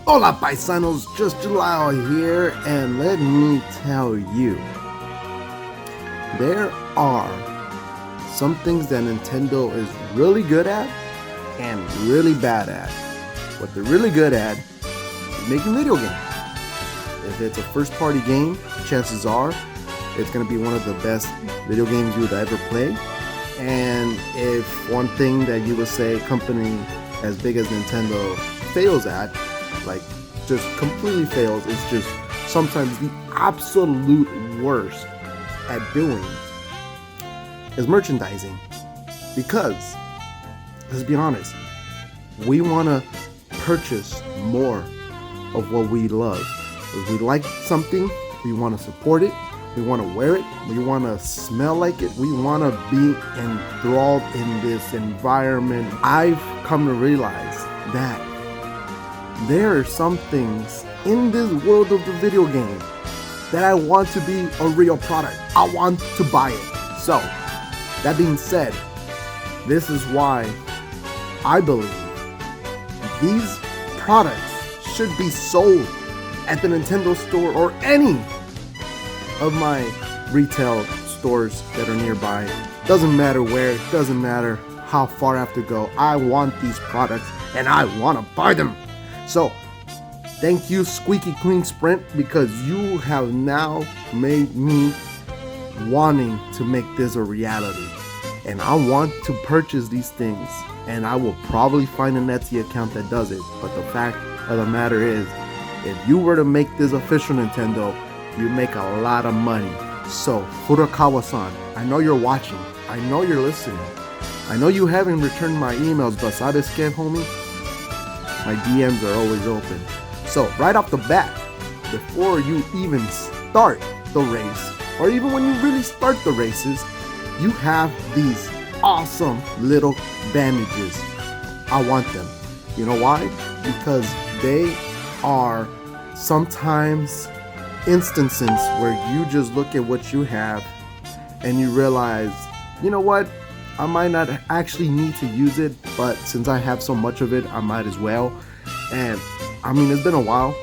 Hola paisanos, just Jalal here, and let me tell you, there are some things that Nintendo is really good at and really bad at. What they're really good at is making video games. If it's a first party game, chances are it's going to be one of the best video games you would ever play. And if one thing that you would say a company as big as Nintendo fails at, like just completely fails, is just sometimes the absolute worst at doing, is merchandising. Because, let's be honest, we want to purchase more of what we love. If we like something, we want to support it, we want to wear it, we want to smell like it, we want to be enthralled in this environment. I've come to realize that there are some things in this world of the video game that I want to be a real product. I want to buy it. So, that being said, this is why I believe these products should be sold at the Nintendo store or any of my retail stores that are nearby. Doesn't matter where, doesn't matter how far I have to go. I want these products and I want to buy them. So, thank you Squeaky Clean Sprint, because you have now made me wanting to make this a reality. And I want to purchase these things, and I will probably find an Etsy account that does it. But the fact of the matter is, if you were to make this official Nintendo, you make a lot of money. So, Furukawa-san, I know you're watching. I know you're listening. I know you haven't returned my emails, but sabes que, homie? My DMs are always open. So, right off the bat, before you even start the race, or even when you really start the races, you have these awesome little bandages. I want them. You know why? Because they are sometimes instances where you just look at what you have and you realize, you know what? I might not actually need to use it, but since I have so much of it, I might as well. And I mean, it's been a while,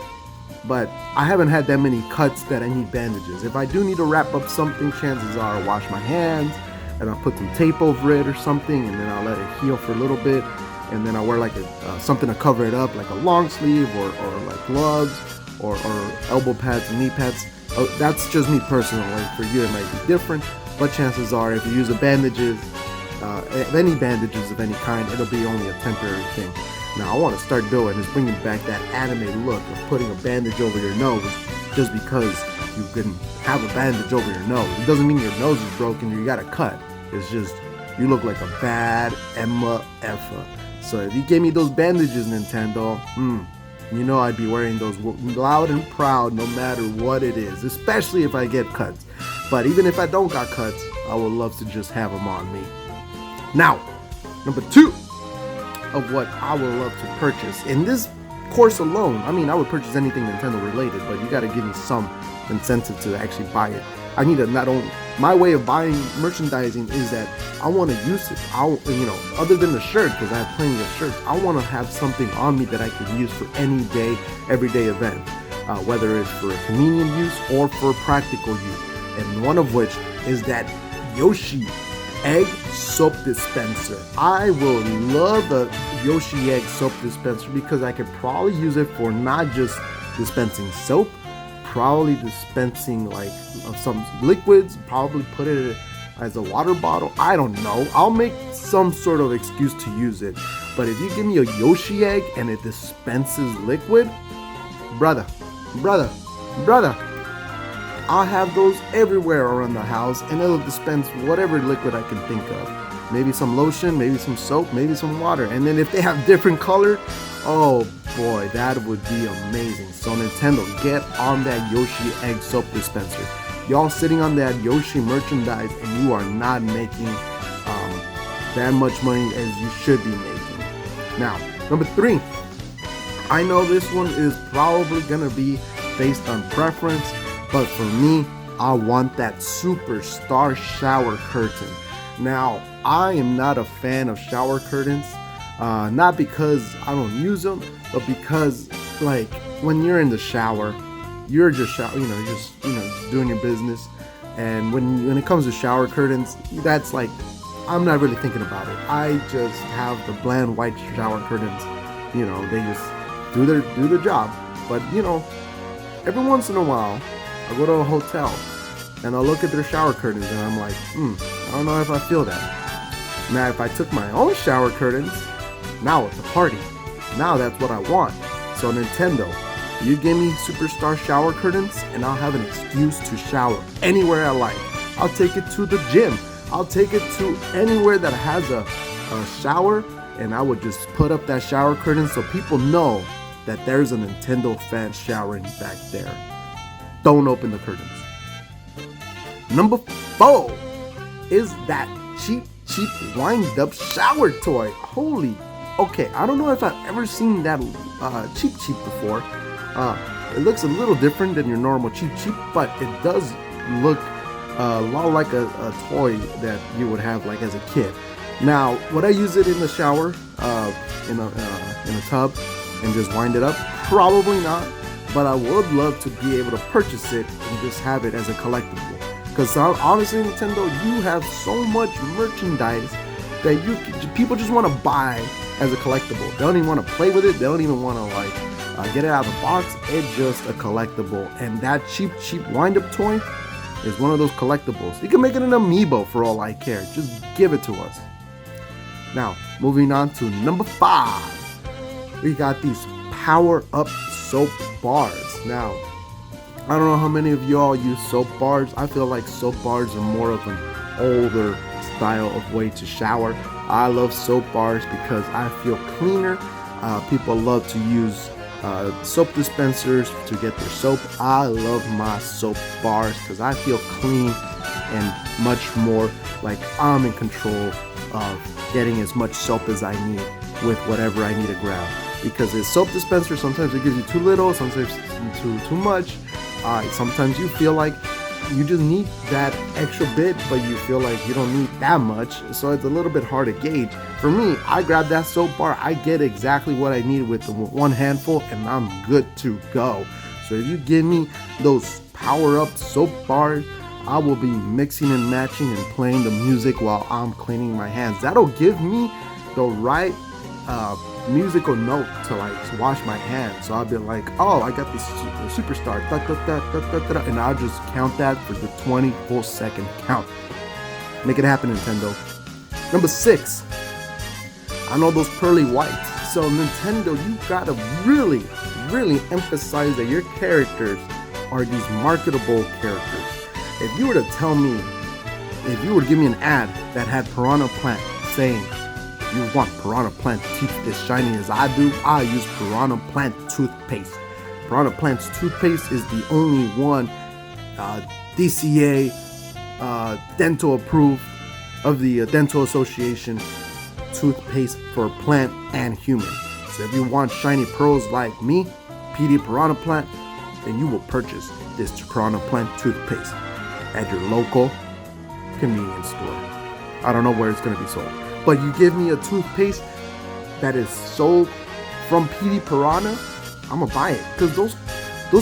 but I haven't had that many cuts that I need bandages. If I do need to wrap up something, chances are I'll wash my hands and I'll put some tape over it or something, and then I'll let it heal for a little bit, and then I'll wear like something to cover it up, like a long sleeve or like gloves or elbow pads and knee pads. That's just me personally. For you it might be different, but chances are if you use bandages, any bandages of any kind, it'll be only a temporary thing. Now, I want to start doing is bringing back that anime look of putting a bandage over your nose just because you can have a bandage over your nose. It doesn't mean your nose is broken, you got a cut. It's just, you look like a bad Emma Effa. So if you gave me those bandages, Nintendo, you know I'd be wearing those loud and proud no matter what it is, especially if I get cuts. But even if I don't got cuts, I would love to just have them on me. Now, number 2 of what I would love to purchase in this course alone. I mean, I would purchase anything Nintendo related, but you got to give me some incentive to actually buy it. I need to not only, my way of buying merchandising is that I want to use it. Other than the shirt, because I have plenty of shirts, I want to have something on me that I can use for any day, everyday event, whether it's for a convenient use or for practical use. And one of which is that Yoshi egg soap dispenser. I will love the Yoshi egg soap dispenser because I could probably use it for not just dispensing soap, probably dispensing like some liquids, probably put it as a water bottle. I don't know. I'll make some sort of excuse to use it. But if you give me a Yoshi egg and it dispenses liquid, brother, I'll have those everywhere around the house, and it'll dispense whatever liquid I can think of. Maybe some lotion, maybe some soap, maybe some water. And then if they have different color, oh boy, that would be amazing. So Nintendo, get on that Yoshi egg soap dispenser. Y'all sitting on that Yoshi merchandise and you are not making that much money as you should be making. Now, number 3. I know this one is probably gonna be based on preference, but for me, I want that superstar shower curtain. Now, I am not a fan of shower curtains, not because I don't use them, but because like when you're in the shower, you're just just doing your business, and when it comes to shower curtains, that's like, I'm not really thinking about it. I just have the bland white shower curtains. They just do their job. But every once in a while, I go to a hotel and I'll look at their shower curtains and I'm like, I don't know if I feel that. Now, if I took my own shower curtains, now it's a party. Now that's what I want. So Nintendo, you give me superstar shower curtains and I'll have an excuse to shower anywhere I like. I'll take it to the gym. I'll take it to anywhere that has a shower, and I would just put up that shower curtain so people know that there's a Nintendo fan showering back there. Don't open the curtains. Number 4 is that cheap wind-up shower toy. Okay, I don't know if I've ever seen that cheap before. It looks a little different than your normal cheap, but it does look a lot like a toy that you would have like as a kid. Now, would I use it in the shower, in a tub, and just wind it up? Probably not, but I would love to be able to purchase it and just have it as a collectible. Because honestly, Nintendo, you have so much merchandise that people just want to buy as a collectible. They don't even want to play with it. They don't even want to get it out of the box. It's just a collectible, and that cheap wind-up toy is one of those collectibles. You can make it an amiibo for all I care. Just give it to us. Now, moving on to number 5. We got these PowerUp soap bars. Now, I don't know how many of y'all use soap bars. I feel like soap bars are more of an older style of way to shower. I love soap bars because I feel cleaner. People love to use soap dispensers to get their soap. I love my soap bars because I feel clean and much more like I'm in control of getting as much soap as I need with whatever I need to grab. Because a soap dispenser, sometimes it gives you too little, sometimes too much. Sometimes you feel like you just need that extra bit, but you feel like you don't need that much, so it's a little bit hard to gauge. For me, I grab that soap bar, I get exactly what I need with the one handful, and I'm good to go. So if you give me those PowerUp soap bars, I will be mixing and matching and playing the music while I'm cleaning my hands. That'll give me the right musical note to like wash my hands. So I'll be like, oh, I got this superstar, and I'll just count that for the 20 full second count. Make it happen, Nintendo. Number 6, I know those pearly whites. So Nintendo, you gotta really emphasize that your characters are these marketable characters. If you were to tell me, if you were to give me an ad that had Piranha Plant saying, you want Piranha Plant teeth as shiny as I do, I use Piranha Plant toothpaste. Piranha Plant's toothpaste is the only one DCA dental approved of the Dental Association toothpaste for plant and human. So if you want shiny pearls like me, PD Piranha Plant, then you will purchase this Piranha Plant toothpaste at your local convenience store. I don't know where it's going to be sold, but you give me a toothpaste that is sold from PD Piranha, I'm gonna buy it, because those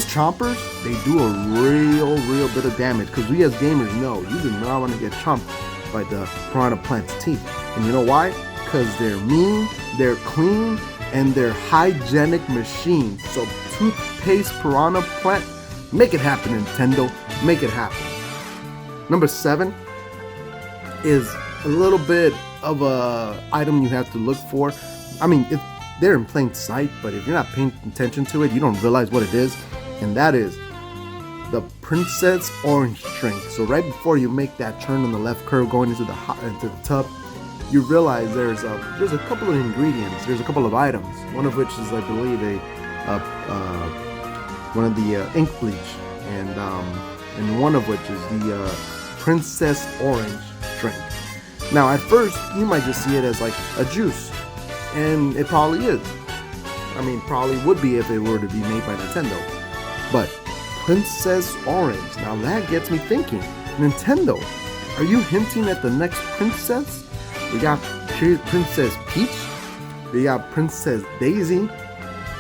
chompers, they do a real bit of damage. Because we as gamers know you do not want to get chomped by the Piranha Plant's teeth, and you know why? Because they're mean, they're clean, and they're hygienic machines. So toothpaste Piranha Plant, make it happen, Nintendo, make it happen. Number 7 is a little bit of a item you have to look for. I mean, they're in plain sight, but if you're not paying attention to it, you don't realize what it is, and that is the Princess Orange drink. So right before you make that turn on the left curve going into the tub, you realize there's a couple of ingredients. There's a couple of items. One of which is, I believe, one of the ink bleach, and one of which is the Princess Orange drink. Now, at first, you might just see it as like a juice, and it probably is. I mean, probably would be if it were to be made by Nintendo. But Princess Orange, now that gets me thinking. Nintendo, are you hinting at the next princess? We got Princess Peach, we got Princess Daisy,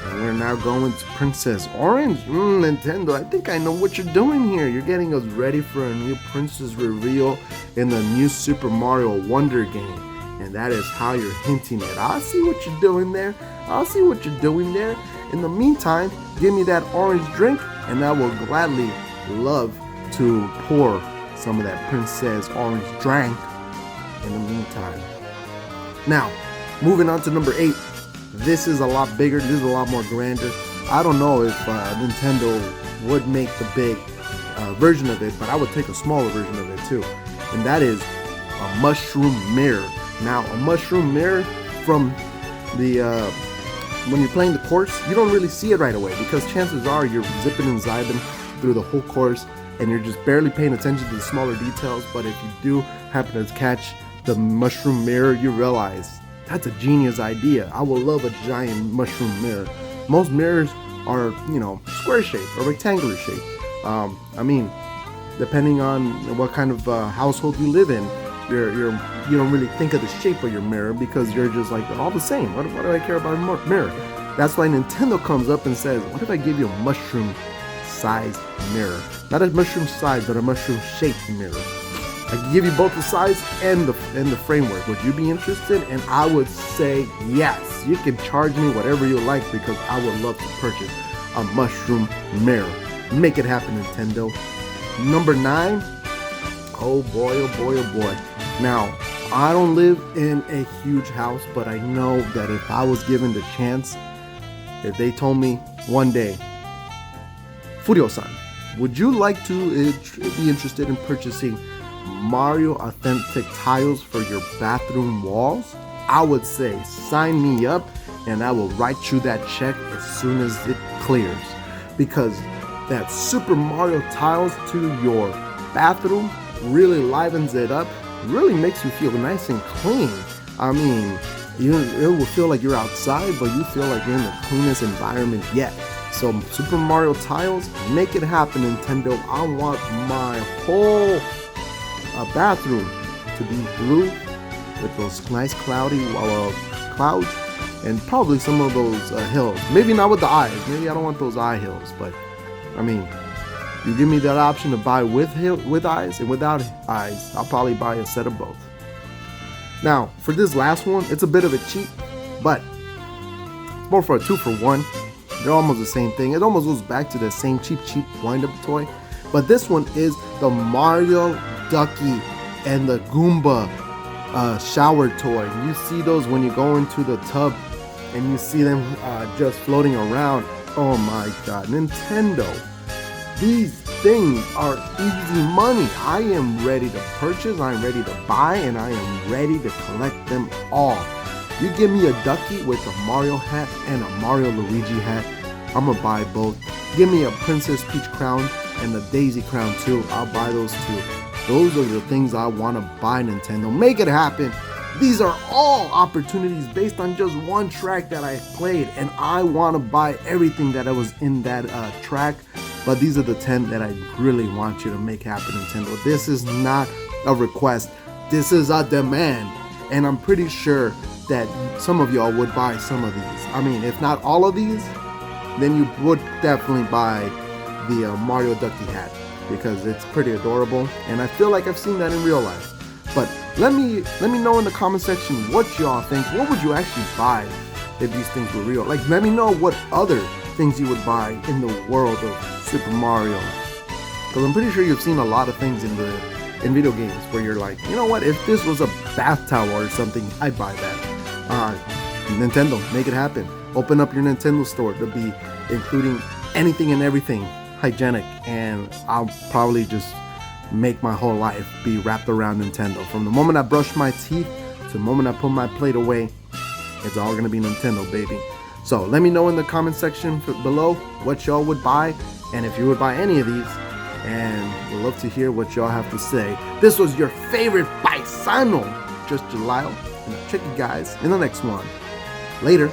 And we're now going to Princess Orange. Nintendo, I think I know what you're doing here. You're getting us ready for a new princess reveal in the new Super Mario Wonder game. And that is how you're hinting at. I see what you're doing there. I'll see what you're doing there. In the meantime, give me that orange drink, and I will gladly love to pour some of that Princess Orange drink in the meantime. Now, moving on to number 8. This is a lot bigger. This is a lot more grander. I don't know if Nintendo would make the big version of it, but I would take a smaller version of it too. And that is a mushroom mirror. Now, a mushroom mirror from the when you're playing the course, you don't really see it right away because chances are you're zipping and zibing through the whole course and you're just barely paying attention to the smaller details. But if you do happen to catch the mushroom mirror, you realize that's a genius idea. I would love a giant mushroom mirror. Most mirrors are, square shaped or rectangular shaped. I mean, depending on what kind of household you live in, you don't really think of the shape of your mirror because you're just like, they're all the same. What do I care about a mirror? That's why Nintendo comes up and says, what if I give you a mushroom sized mirror? Not a mushroom size, but a mushroom shaped mirror. I can give you both the size and the framework. Would you be interested? And I would say yes. You can charge me whatever you like because I would love to purchase a mushroom mirror. Make it happen, Nintendo. Number 9. Oh boy, oh boy, oh boy. Now, I don't live in a huge house, but I know that if I was given the chance, if they told me one day, Furio-san, would you like to be interested in purchasing Mario authentic tiles for your bathroom walls? I would say sign me up and I will write you that check as soon as it clears, because that Super Mario tiles to your bathroom really livens it up, really makes you feel nice and clean. I mean, it will feel like you're outside, but you feel like you're in the cleanest environment yet. So Super Mario tiles, make it happen, Nintendo. I want my whole bathroom to be blue with those nice cloudy clouds and probably some of those hills. Maybe not with the eyes. Maybe I don't want those eye hills, but I mean, you give me that option to buy with eyes and without eyes, I'll probably buy a set of both. Now, for this last one, it's a bit of a cheat, but it's more for a 2-for-1. They're almost the same thing. It almost goes back to the same cheap wind-up toy. But this one is the Mario Ducky and the Goomba shower toy. You see those when you go into the tub and you see them just floating around. Oh my god, Nintendo. These things are easy money. I am ready to purchase, I am ready to buy, and I am ready to collect them all. You give me a Ducky with a Mario hat and a Mario Luigi hat, I'm gonna buy both. Give me a Princess Peach crown and a Daisy crown too, I'll buy those too. Those are the things I want to buy, Nintendo. Make it happen. These are all opportunities based on just one track that I played, and I want to buy everything that was in that track. But these are the 10 that I really want you to make happen, Nintendo. This is not a request. This is a demand. And I'm pretty sure that some of y'all would buy some of these. I mean, if not all of these, then you would definitely buy the Mario Ducky hat, because it's pretty adorable, and I feel like I've seen that in real life. But let me know in the comment section what y'all think. What would you actually buy if these things were real? Like, let me know what other things you would buy in the world of Super Mario, because I'm pretty sure you've seen a lot of things in video games where you're like, you know what, if this was a bath towel or something, I'd buy that. Nintendo, make it happen. Open up your Nintendo store to be including anything and everything hygienic, and I'll probably just make my whole life be wrapped around Nintendo. From the moment I brush my teeth to the moment I put my plate away, it's all gonna be Nintendo, baby. So let me know in the comment section below what y'all would buy, and if you would buy any of these, and we'd love to hear what y'all have to say. This was your favorite paisano, Just Jalile, and I'll check you guys in the next one. Later.